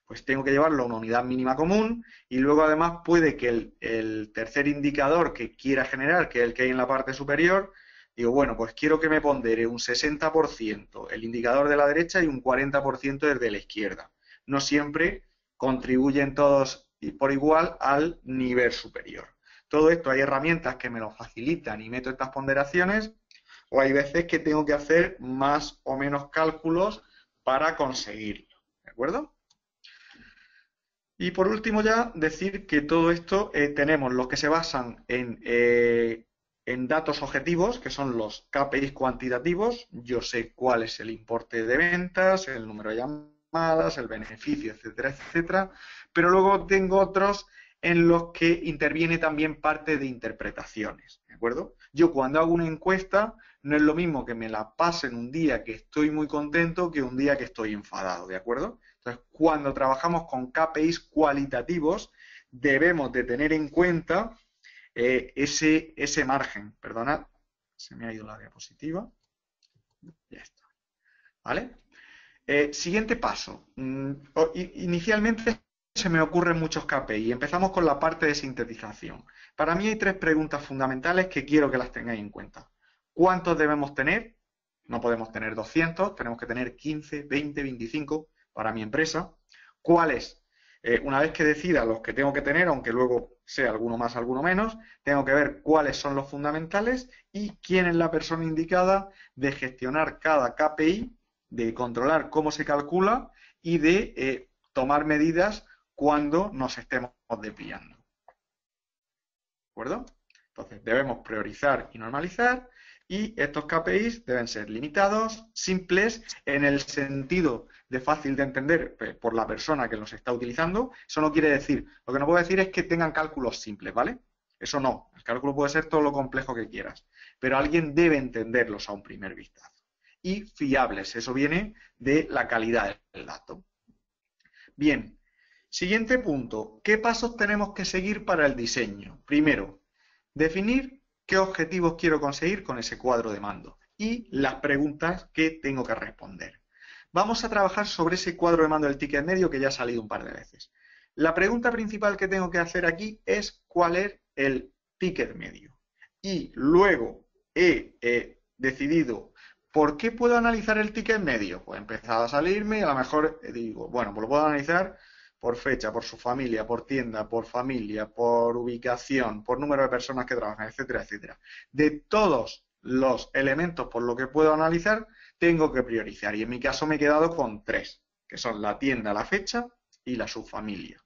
Pues tengo que llevarlo a una unidad mínima común y luego además puede que el tercer indicador que quiera generar, que es el que hay en la parte superior, digo, bueno, pues quiero que me pondere un 60% el indicador de la derecha y un 40% el de la izquierda. No siempre contribuyen todos por igual al nivel superior. Todo esto hay herramientas que me lo facilitan y meto estas ponderaciones, o hay veces que tengo que hacer más o menos cálculos para conseguirlo. ¿De acuerdo? Y por último ya decir que todo esto tenemos los que se basan en datos objetivos, que son los KPIs cuantitativos. Yo sé cuál es el importe de ventas, el número de llamadas, el beneficio, etcétera, etcétera. Pero luego tengo otros en los que interviene también parte de interpretaciones, ¿de acuerdo? Yo cuando hago una encuesta no es lo mismo que me la pasen un día que estoy muy contento que un día que estoy enfadado, ¿de acuerdo? Entonces, cuando trabajamos con KPIs cualitativos, debemos de tener en cuenta ese margen. Perdonad, se me ha ido la diapositiva. Ya está. ¿Vale? Siguiente paso. Inicialmente se me ocurren muchos KPI. Empezamos con la parte de sintetización. Para mí hay tres preguntas fundamentales que quiero que las tengáis en cuenta. ¿Cuántos debemos tener? No podemos tener 200, tenemos que tener 15, 20, 25 para mi empresa. ¿Cuáles? Una vez que decida los que tengo que tener, aunque luego sea alguno más, alguno menos, tengo que ver cuáles son los fundamentales y quién es la persona indicada de gestionar cada KPI, de controlar cómo se calcula y de tomar medidas cuando nos estemos desviando. ¿De acuerdo? Entonces, debemos priorizar y normalizar y estos KPIs deben ser limitados, simples, en el sentido de fácil de entender por la persona que los está utilizando. Eso no quiere decir, lo que no puedo decir es que tengan cálculos simples, ¿vale? Eso no, el cálculo puede ser todo lo complejo que quieras, pero alguien debe entenderlos a un primer vistazo. Y fiables, eso viene de la calidad del dato. Bien, siguiente punto, ¿qué pasos tenemos que seguir para el diseño? Primero, definir qué objetivos quiero conseguir con ese cuadro de mando y las preguntas que tengo que responder. Vamos a trabajar sobre ese cuadro de mando del ticket medio que ya ha salido un par de veces. La pregunta principal que tengo que hacer aquí es cuál es el ticket medio. Y luego he decidido por qué puedo analizar el ticket medio. Pues he empezado a salirme y a lo mejor digo, bueno, pues lo puedo analizar por fecha, por su familia, por tienda, por familia, por ubicación, por número de personas que trabajan, etcétera, etcétera. De todos los elementos por lo que puedo analizar, tengo que priorizar. Y en mi caso me he quedado con tres, que son la tienda, la fecha y la subfamilia.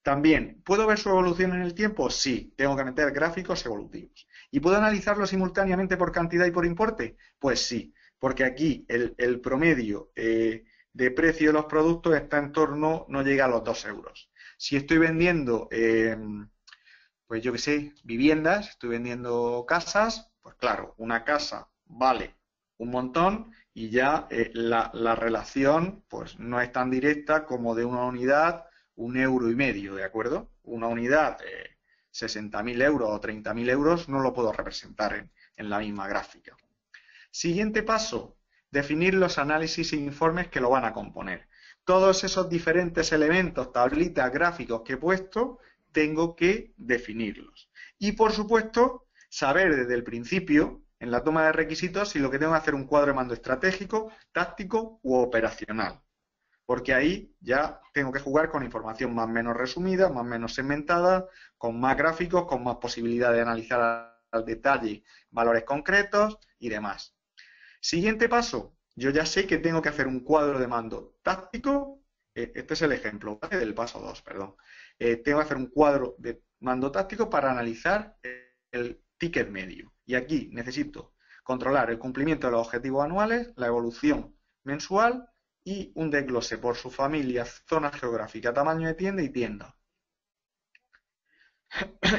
También, ¿puedo ver su evolución en el tiempo? Sí, tengo que meter gráficos evolutivos. ¿Y puedo analizarlo simultáneamente por cantidad y por importe? Pues sí, porque aquí el promedio de precio de los productos está en torno, no llega a los 2 euros. Si estoy vendiendo, pues yo qué sé, viviendas, estoy vendiendo casas, pues claro, una casa vale un montón y ya la relación pues no es tan directa como de una unidad, 1,5 euros, ¿de acuerdo? Una unidad, 60.000 euros o 30.000 euros, no lo puedo representar en la misma gráfica. Siguiente paso, definir los análisis e informes que lo van a componer. Todos esos diferentes elementos, tablitas, gráficos que he puesto, tengo que definirlos. Y, por supuesto, saber desde el principio, en la toma de requisitos, si lo que tengo que hacer es un cuadro de mando estratégico, táctico u operacional. Porque ahí ya tengo que jugar con información más o menos resumida, más o menos segmentada, con más gráficos, con más posibilidad de analizar al detalle valores concretos y demás. Siguiente paso, yo ya sé que tengo que hacer un cuadro de mando táctico, este es el ejemplo, ¿vale? Del paso 2, perdón. Tengo que hacer un cuadro de mando táctico para analizar el ticket medio. Y aquí necesito controlar el cumplimiento de los objetivos anuales, la evolución mensual y un desglose por su familia, zona geográfica, tamaño de tienda y tienda.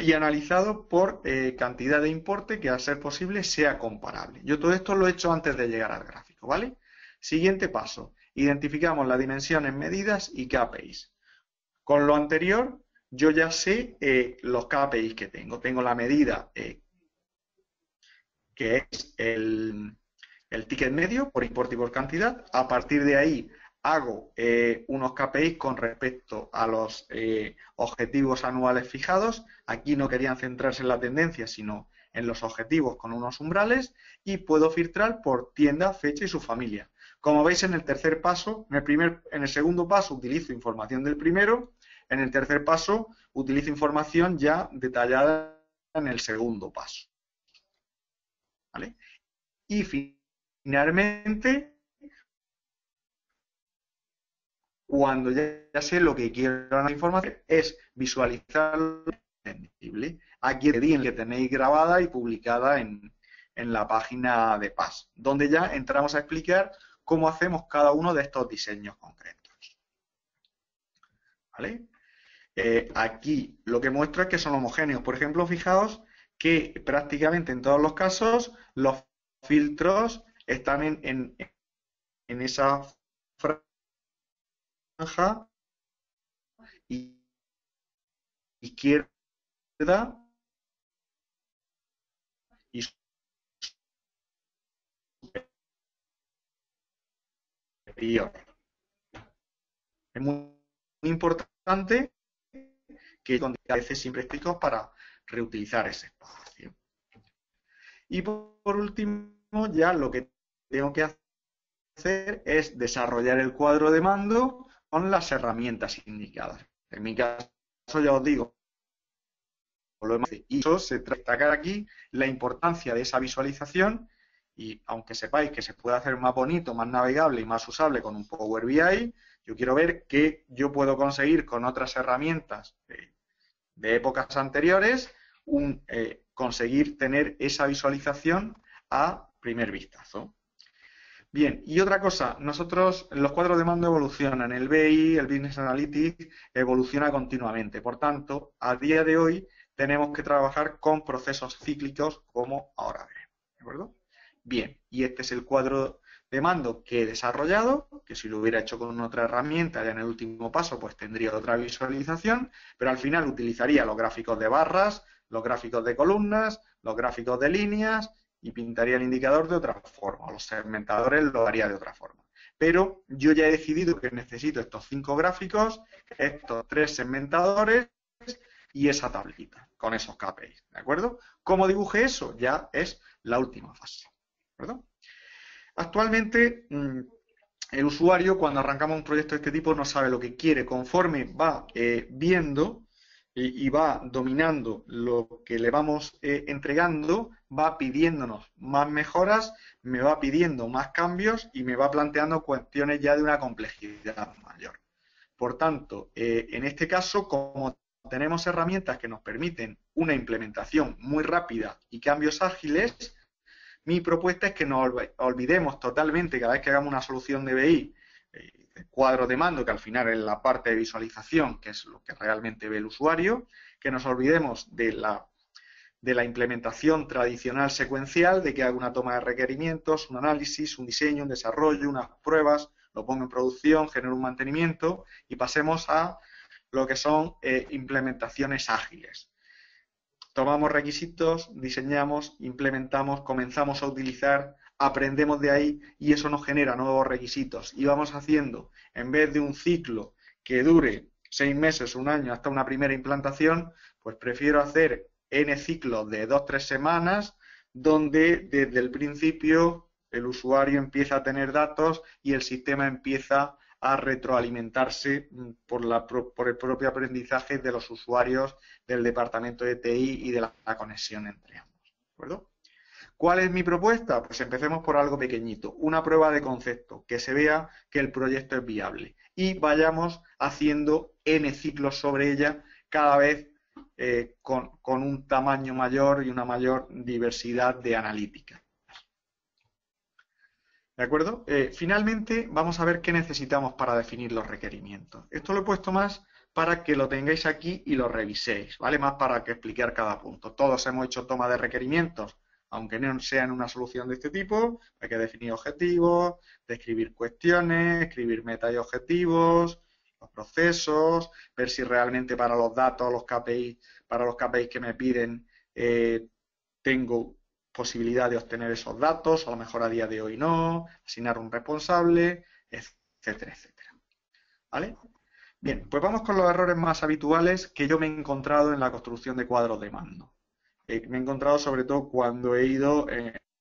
Y analizado por cantidad de importe que, al ser posible, sea comparable. Yo todo esto lo he hecho antes de llegar al gráfico, ¿vale? Siguiente paso, identificamos las dimensiones, medidas y KPIs. Con lo anterior, yo ya sé los KPIs que tengo. Tengo la medida que es el ticket medio por importe y por cantidad. A partir de ahí hago unos KPIs con respecto a los objetivos anuales fijados. Aquí no querían centrarse en la tendencia, sino en los objetivos con unos umbrales, y puedo filtrar por tienda, fecha y su familia. Como veis, en el tercer paso, en el segundo paso utilizo información del primero, en el tercer paso utilizo información ya detallada en el segundo paso. ¿Vale? Y finalmente, cuando ya sé lo que quiero en la información, es visualizar lo entendible. Aquí que tenéis grabada y publicada en la página de PAS, donde ya entramos a explicar cómo hacemos cada uno de estos diseños concretos. ¿Vale? Aquí lo que muestro es que son homogéneos. Por ejemplo, fijaos que prácticamente en todos los casos los filtros están en esa franja izquierda y superior. Es muy importante que con veces siempre explico para reutilizar ese espacio. Y por último, ya lo que tengo que hacer es desarrollar el cuadro de mando con las herramientas indicadas. En mi caso, ya os digo, y eso se trata de destacar aquí la importancia de esa visualización, y aunque sepáis que se puede hacer más bonito, más navegable y más usable con un Power BI, yo quiero ver qué yo puedo conseguir con otras herramientas de épocas anteriores, conseguir tener esa visualización a primer vistazo. Bien, y otra cosa, nosotros, los cuadros de mando evolucionan, el BI, el Business Analytics, evoluciona continuamente. Por tanto, a día de hoy tenemos que trabajar con procesos cíclicos como ahora veremos. ¿De acuerdo? Bien, y este es el cuadro de mando que he desarrollado, que si lo hubiera hecho con otra herramienta ya en el último paso, pues tendría otra visualización, pero al final utilizaría los gráficos de barras, los gráficos de columnas, los gráficos de líneas, y pintaría el indicador de otra forma, los segmentadores lo haría de otra forma. Pero yo ya he decidido que necesito estos 5 gráficos, estos 3 segmentadores y esa tablita con esos KPIs, ¿de acuerdo? ¿Cómo dibuje eso? Ya es la última fase, ¿de acuerdo? Actualmente, el usuario, cuando arrancamos un proyecto de este tipo, no sabe lo que quiere. Conforme va viendo y va dominando lo que le vamos entregando, va pidiéndonos más mejoras, me va pidiendo más cambios y me va planteando cuestiones ya de una complejidad mayor. Por tanto, en este caso, como tenemos herramientas que nos permiten una implementación muy rápida y cambios ágiles, mi propuesta es que nos olvidemos totalmente, cada vez que hagamos una solución de BI, cuadro de mando, que al final es la parte de visualización, que es lo que realmente ve el usuario, que nos olvidemos de la implementación tradicional secuencial, de que haga una toma de requerimientos, un análisis, un diseño, un desarrollo, unas pruebas, lo pongo en producción, genero un mantenimiento y pasemos a lo que son implementaciones ágiles. Tomamos requisitos, diseñamos, implementamos, comenzamos a utilizar, aprendemos de ahí y eso nos genera nuevos requisitos. Y vamos haciendo, en vez de un ciclo que dure 6 meses, un año, hasta una primera implantación, pues prefiero hacer N ciclos de 2-3 semanas, donde desde el principio el usuario empieza a tener datos y el sistema empieza a retroalimentarse por el propio aprendizaje de los usuarios del departamento de TI y de la conexión entre ambos. ¿De acuerdo? ¿Cuál es mi propuesta? Pues empecemos por algo pequeñito, una prueba de concepto, que se vea que el proyecto es viable y vayamos haciendo N ciclos sobre ella cada vez con un tamaño mayor y una mayor diversidad de analítica. ¿De acuerdo? Finalmente, vamos a ver qué necesitamos para definir los requerimientos. Esto lo he puesto más para que lo tengáis aquí y lo reviséis, ¿vale? Más para que explicar cada punto. Todos hemos hecho toma de requerimientos, aunque no sea en una solución de este tipo. Hay que definir objetivos, describir cuestiones, escribir meta y objetivos, los procesos, ver si realmente para los datos, para los KPIs que me piden, tengo posibilidad de obtener esos datos, a lo mejor a día de hoy no, asignar un responsable, etcétera, etcétera. ¿Vale? Bien, pues vamos con los errores más habituales que yo me he encontrado en la construcción de cuadros de mando. Me he encontrado sobre todo cuando he ido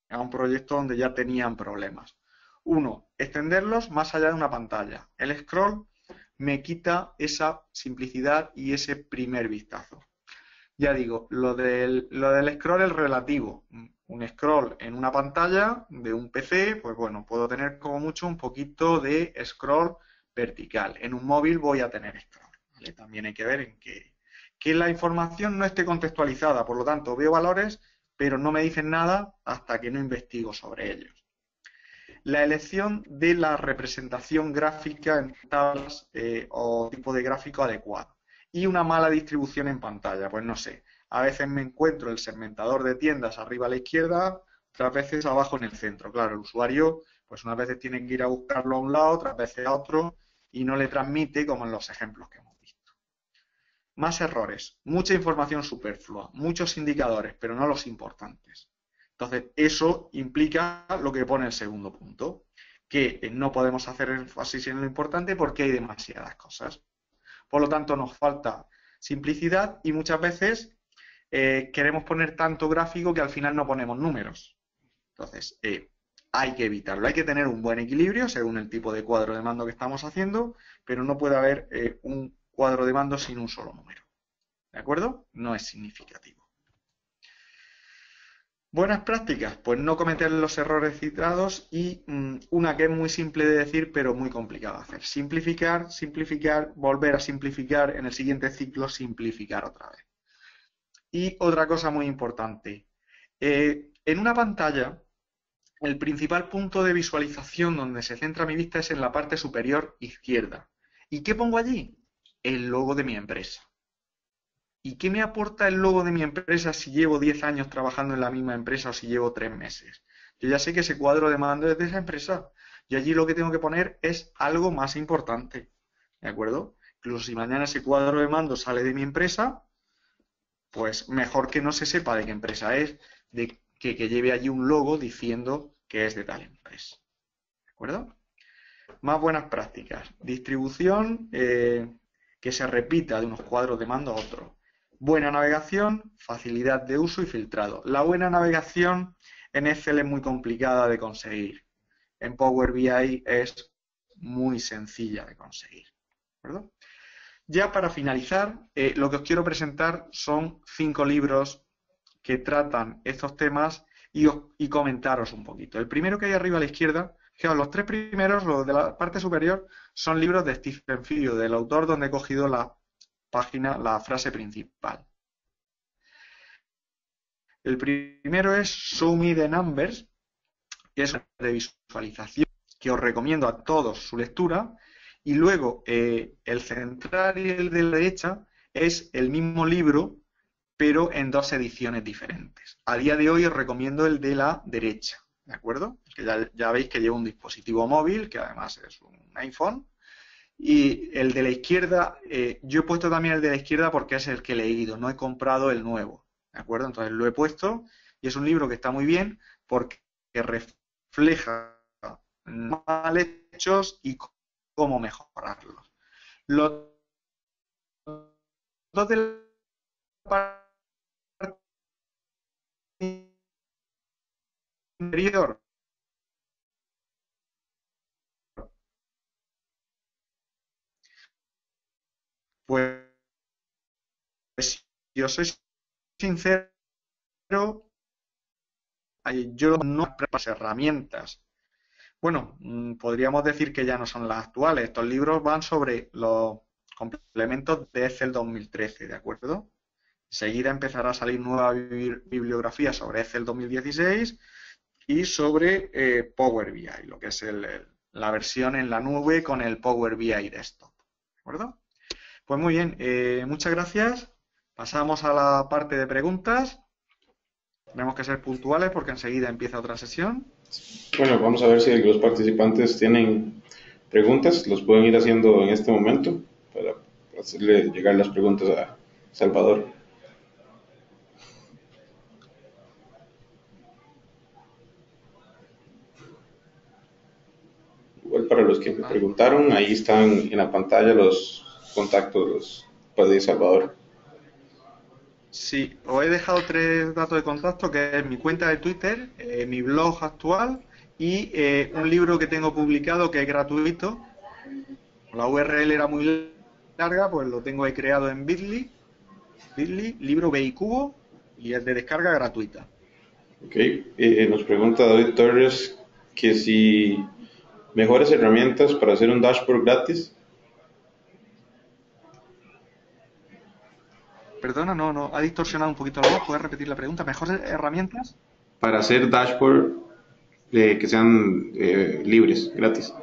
a un proyecto donde ya tenían problemas. Uno, extenderlos más allá de una pantalla. El scroll me quita esa simplicidad y ese primer vistazo. Ya digo, lo del scroll es relativo. Un scroll en una pantalla de un PC, pues bueno, puedo tener como mucho un poquito de scroll vertical. En un móvil voy a tener scroll, ¿vale? También hay que ver en que la información no esté contextualizada, por lo tanto veo valores, pero no me dicen nada hasta que no investigo sobre ellos. La elección de la representación gráfica en tablas o tipo de gráfico adecuado. Y una mala distribución en pantalla, pues no sé, a veces me encuentro el segmentador de tiendas arriba a la izquierda, otras veces abajo en el centro. Claro, el usuario pues unas veces tiene que ir a buscarlo a un lado, otras veces a otro y no le transmite como en los ejemplos que hemos visto. Más errores, mucha información superflua, muchos indicadores, pero no los importantes. Entonces, eso implica lo que pone el segundo punto, que no podemos hacer énfasis en lo importante porque hay demasiadas cosas. Por lo tanto, nos falta simplicidad y muchas veces queremos poner tanto gráfico que al final no ponemos números. Entonces, hay que evitarlo. Hay que tener un buen equilibrio según el tipo de cuadro de mando que estamos haciendo, pero no puede haber un cuadro de mando sin un solo número. ¿De acuerdo? No es significativo. Buenas prácticas, pues no cometer los errores citados y una que es muy simple de decir pero muy complicada de hacer. Simplificar, simplificar, volver a simplificar, en el siguiente ciclo simplificar otra vez. Y otra cosa muy importante, en una pantalla el principal punto de visualización donde se centra mi vista es en la parte superior izquierda. ¿Y qué pongo allí? El logo de mi empresa. ¿Y qué me aporta el logo de mi empresa si llevo 10 años trabajando en la misma empresa o si llevo 3 meses? Yo ya sé que ese cuadro de mando es de esa empresa. Y allí lo que tengo que poner es algo más importante. ¿De acuerdo? Incluso si mañana ese cuadro de mando sale de mi empresa, pues mejor que no se sepa de qué empresa es, que lleve allí un logo diciendo que es de tal empresa. ¿De acuerdo? Más buenas prácticas. Distribución que se repita de unos cuadros de mando a otros. Buena navegación, facilidad de uso y filtrado. La buena navegación en Excel es muy complicada de conseguir. En Power BI es muy sencilla de conseguir. ¿De acuerdo? Ya para finalizar, lo que os quiero presentar son 5 libros que tratan estos temas y comentaros un poquito. El primero que hay arriba a la izquierda, los 3 primeros, los de la parte superior, son libros de Stephen Few, del autor donde he cogido la frase principal. El primero es Show Me the Numbers, que es de visualización, que os recomiendo a todos su lectura. Y luego, el central y el de la derecha es el mismo libro, pero en dos ediciones diferentes. A día de hoy os recomiendo el de la derecha, ¿de acuerdo? Que ya veis que lleva un dispositivo móvil, que además es un iPhone. Y el de la izquierda, yo he puesto también el de la izquierda porque es el que he leído, no he comprado el nuevo, ¿de acuerdo? Entonces lo he puesto y es un libro que está muy bien porque refleja mal hechos y cómo mejorarlos. Los dos de la parte inferior, pues si os soy sincero, yo no las herramientas. Bueno, podríamos decir que ya no son las actuales. Estos libros van sobre los complementos de Excel 2013, ¿de acuerdo? Enseguida empezará a salir nueva bibliografía sobre Excel 2016 y sobre Power BI, lo que es la versión en la nube con el Power BI Desktop, ¿de acuerdo? Pues muy bien, muchas gracias. Pasamos a la parte de preguntas. Tenemos que ser puntuales porque enseguida empieza otra sesión. Bueno, vamos a ver si los participantes tienen preguntas. Los pueden ir haciendo en este momento para hacerle llegar las preguntas a Salvador. Igual para los que me preguntaron, ahí están en la pantalla los contactos de Salvador. Sí, os he dejado 3 datos de contacto, que es mi cuenta de Twitter, mi blog actual y un libro que tengo publicado que es gratuito. La URL era muy larga, pues lo tengo ahí creado en Bitly, libro BI Cubo, y es de descarga gratuita. Ok, nos pregunta David Torres que si mejores herramientas para hacer un dashboard gratis. Perdona, no, ha distorsionado un poquito la voz. ¿Puedes repetir la pregunta? ¿Mejores herramientas? Para hacer dashboard que sean libres, gratis.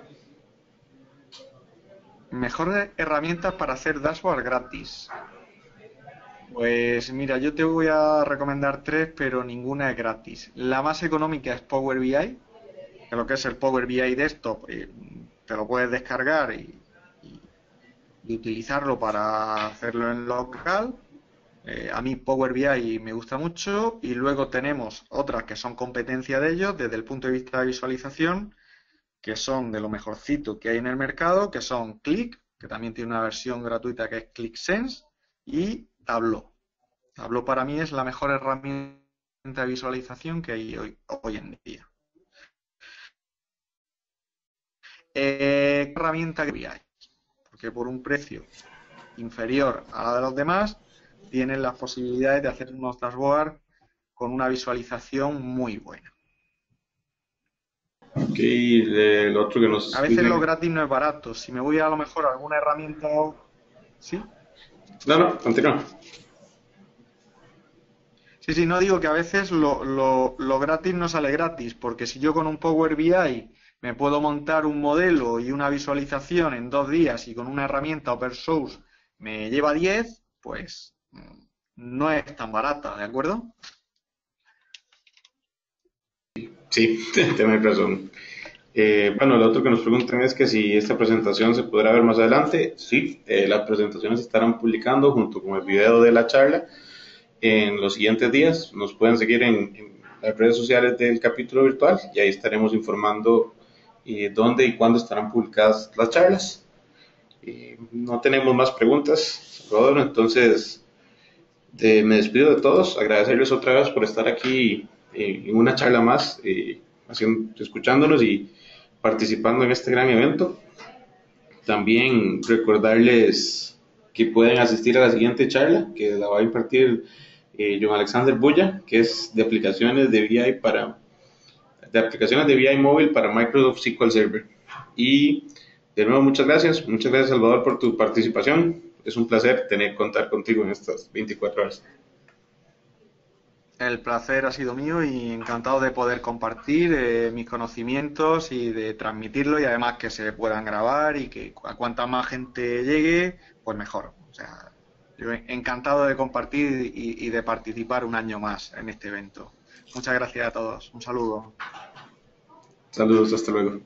Mejores herramientas para hacer dashboard gratis. Pues mira, yo te voy a recomendar 3, pero ninguna es gratis. La más económica es Power BI, que lo que es el Power BI Desktop, te lo puedes descargar y utilizarlo para hacerlo en local. A mí Power BI me gusta mucho y luego tenemos otras que son competencia de ellos desde el punto de vista de visualización, que son de lo mejorcito que hay en el mercado, que son Qlik, que también tiene una versión gratuita que es ClickSense, y Tableau. Tableau para mí es la mejor herramienta de visualización que hay hoy en día. ¿Qué herramienta que hay? Porque por un precio inferior a la de los demás, tienen las posibilidades de hacer unos dashboards con una visualización muy buena. Aquí el otro que nos A veces lo gratis no es barato. Si me voy a lo mejor a alguna herramienta... ¿Sí? No, continúa. Sí, no digo que a veces lo gratis no sale gratis, porque si yo con un Power BI me puedo montar un modelo y una visualización en 2 días y con una herramienta open source me lleva 10, pues no es tan barata, ¿de acuerdo? Sí, tienes razón. Bueno, lo otro que nos preguntan es que si esta presentación se podrá ver más adelante. Sí, las presentaciones se estarán publicando junto con el video de la charla en los siguientes días. Nos pueden seguir en las redes sociales del capítulo virtual y ahí estaremos informando dónde y cuándo estarán publicadas las charlas. No tenemos más preguntas, Salvador, entonces me despido de todos, agradecerles otra vez por estar aquí en una charla más, escuchándonos y participando en este gran evento. También recordarles que pueden asistir a la siguiente charla que la va a impartir John Alexander Bulla, que es de aplicaciones de aplicaciones de BI móvil para Microsoft SQL Server. Y de nuevo muchas gracias Salvador por tu participación. Es un placer contar contigo en estas 24 horas. El placer ha sido mío y encantado de poder compartir mis conocimientos y de transmitirlo y además que se puedan grabar y que a cuanta más gente llegue, pues mejor. O sea, yo encantado de compartir y de participar un año más en este evento. Muchas gracias a todos. Un saludo. Saludos, hasta luego.